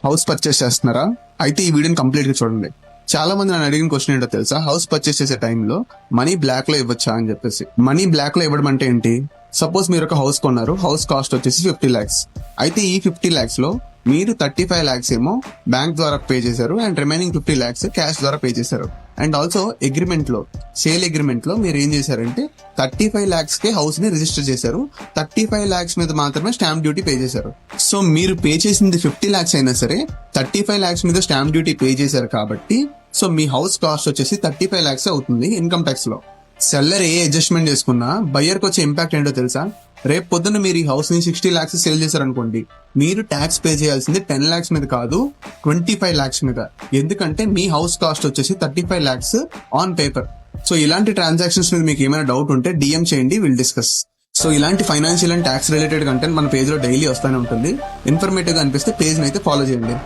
House purchase చేస్తున్నారా? అయితే ఈ వీడియోని కంప్లీట్ గా చూడండి. చాలా మంది నన్ను అడిగిన క్వశ్చన్ ఏంటో తెలుసా, హౌస్ పర్చేస్ చేసే టైంలో మనీ బ్లాక్ లో ఇవ్వచ్చా అని చెప్పేసి. మనీ బ్లాక్ లో ఇవ్వడం అంటే ఏంటి? సపోజ్ మీరు ఒక హౌస్ కొన్నారు, హౌస్ కాస్ట్ వచ్చేసి 50 lakhs. అయితే ఈ 50 lakhs లో మీరు 35 lakhs ఏమో బ్యాంక్ ద్వారా పే చేశారు అండ్ రిమైనింగ్ 50 lakhs క్యాష్ ద్వారా పే చేశారు. అండ్ ఆల్సో అగ్రిమెంట్ లో, సేల్ అగ్రిమెంట్ లో మీరు ఏం చేశారంటే 35 lakhs కే హౌస్ ని రిజిస్టర్ చేశారు. 35 lakhs మీద మాత్రమే స్టాంప్ డ్యూటీ పే చేశారు. సో మీరు పే చేసింది 50 lakhs అయినా సరే 35 lakhs మీద స్టాంప్ డ్యూటీ పే చేశారు కాబట్టి సో మీ హౌస్ కాస్ట్ వచ్చేసి 35 lakhs అవుతుంది ఇన్కమ్ ట్యాక్స్ లో. సెల్లర్ ఏ అడ్జస్ట్మెంట్ చేసుకున్నా బయ్యర్ కి వచ్చే ఇంపాక్ట్ ఏంటో తెలుసా? రేపు పొద్దున్న మీరు ఈ హౌస్ ని 60 lakhs సేల్ చేశారనుకోండి, మీరు ట్యాక్స్ పే చేయాల్సింది 10 lakhs మీద కాదు, 25 lakhs మీద. ఎందుకంటే మీ హౌస్ కాస్ట్ వచ్చేసి 35 lakhs ఆన్ పేపర్. సో ఇలాంటి ట్రాన్సాక్షన్స్ మీద మీకు ఏమైనా డౌట్ ఉంటే DM చేయండి, విల్ డిస్కస్. సో ఇలాంటి financial and tax related content మన పేజ్ లో డైలీ వస్తూనే ఉంటుంది. ఇన్ఫర్మేటివ్ గా అనిపిస్తే పేజ్ ని అయితే ఫాలో చేయండి.